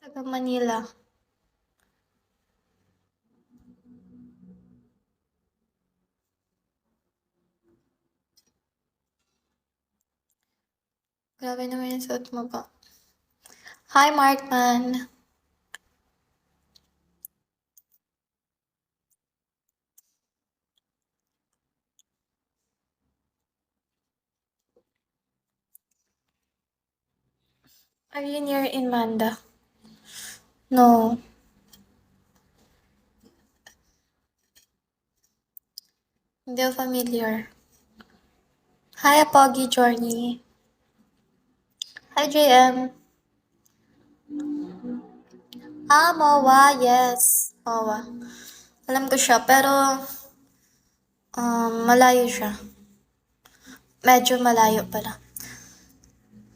Taga Manila. Grabe naman yung suot mo pa. Hi, Markman. Are you near in Manda? No. Hindi ako familiar. Hi, Apoggy Journey. Hi, JM. MOA. Yes. MOA. Alam ko siya, pero malayo siya. Medyo malayo pala.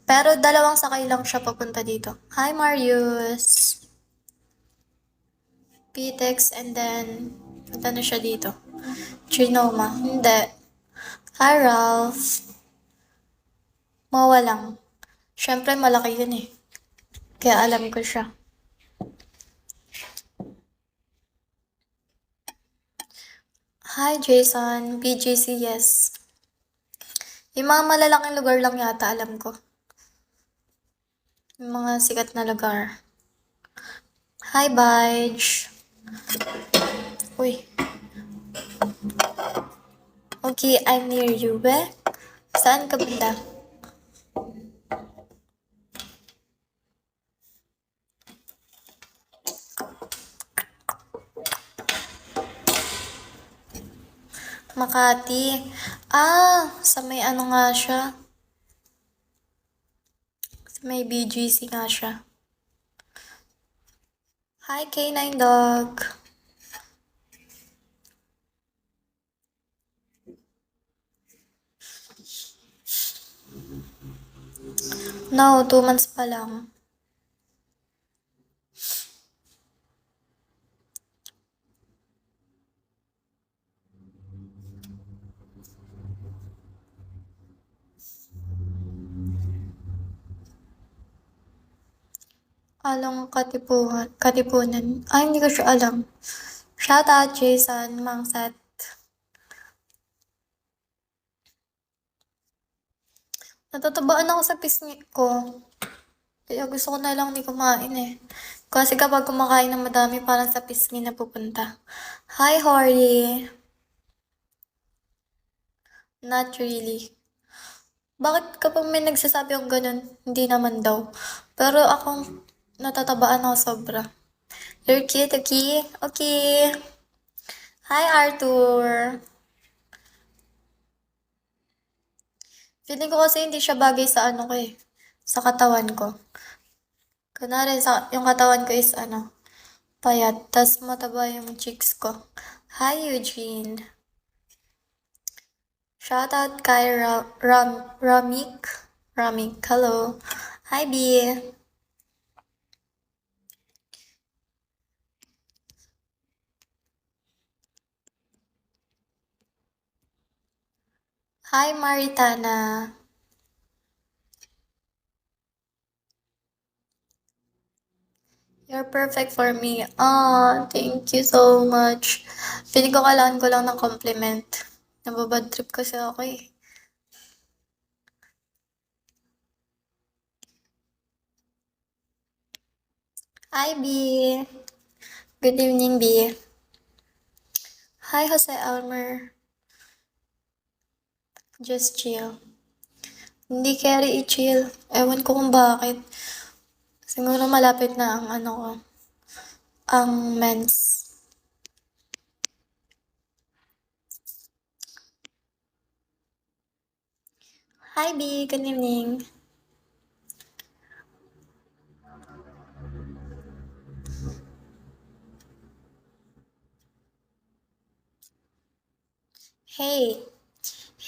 Pero dalawang sakay lang siya papunta dito. Hi, Marius. Pitex, and then, punta na siya dito. Trinoma. Hindi. Hi, Ralph. MOA lang. Siyempre, malaki yun eh. Kaya alam ko siya. Hi, Jason. BGC, yes. Yung mga malalaking lugar lang yata alam ko. Yung mga sikat na lugar. Hi, Baj. Uy. Okay, I'm near you, be. Saan ka banda? Makati. Sa may ano nga siya. Sa may BGC nga siya. Hi, K9 Dog. No, 2 months pa lang. Along Katipunan. Hindi ko siya alam. Shout out, Jason Mangset. Natatabaan ako sa pisngi ko. Kaya gusto ko na lang di kumain eh. Kasi kapag kumakain ng madami, parang sa pisngi na pupunta. Hi, Hori. Not really. Bakit kapag may nagsasabi akong ganun, hindi naman daw. Pero akong natatabaan ako sobra. You're cute, okay? Okay. Hi, Arthur. Feeling ko kasi hindi siya bagay sa ano ko eh. Sa katawan ko. Kunwari, yung katawan ko is payat. Tas mataba yung cheeks ko. Hi, Eugene. Shout out kay Ramik. Ramik, hello. Hi, B. Hi, Maritana. You're perfect for me. Thank you so much. Feeling ko kailangan ko lang ng compliment. Nababad trip kasi ako eh. Hi, B. Good evening, B. Hi, Jose Elmer. Just chill. Hindi carry i-chill. Ewan ko kung bakit. Siguro malapit na ang ko. Ang mens. Hi, B. Good evening. Hey.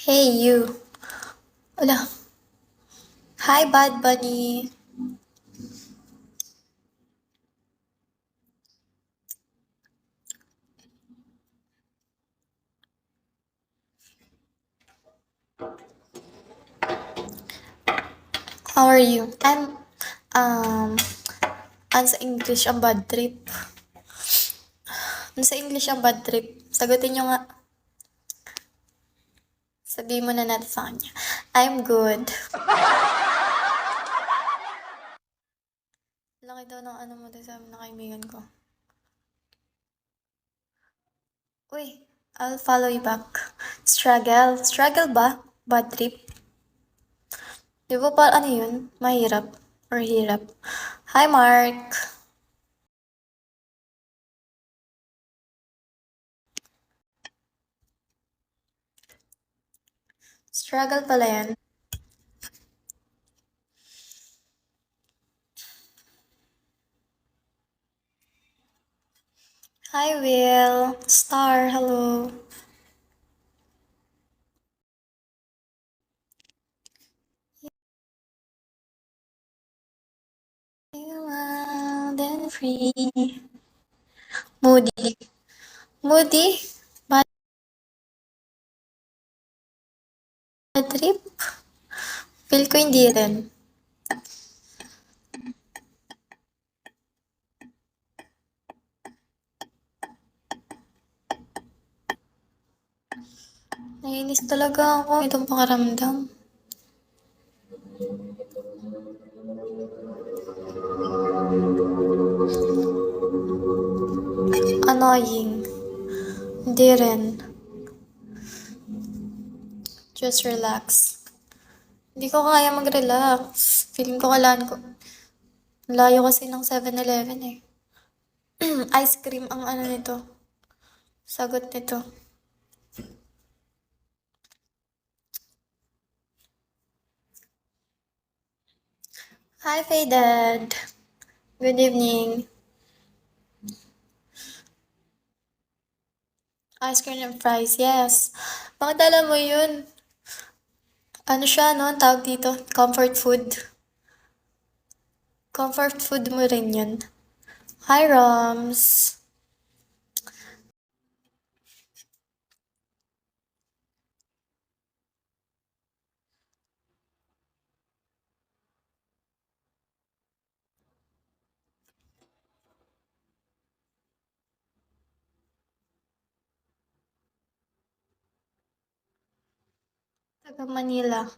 Hey, you. Wala. Hi, Bad Bunny. How are you? Ano sa English ang bad trip? Ano sa English ang bad trip? Sagutin nyo nga. Sabihin mo na natin sa kanya. I'm good. Laki daw ng ano mo tayo sa amin na kaibigan ko. Uy, I'll follow you back. Struggle. Struggle ba? Bad trip? Di ba pa ano yun? Mahirap. Or hirap. Hi, Mark. Struggle pala yan. Hi, Will. Star, hello. Wild and free. Moody. Moody? Bad trip? Feel ko hindi rin. Naiinis talaga ako. Itong pakaramdam. Annoying. Hindi rin. Just relax. Hindi ko kaya mag-relax. Feeling ko kailangan ko. Layo kasi ng 7-Eleven eh. Ice cream ang ano nito. Sagot nito. Hi, Faydad. Good evening. Ice cream and fries, yes. Bakit alam mo yun? Ano siya, no? Ang tawag dito? Comfort food. Comfort food mo rin yun. Hi, Roms. Taga Manila.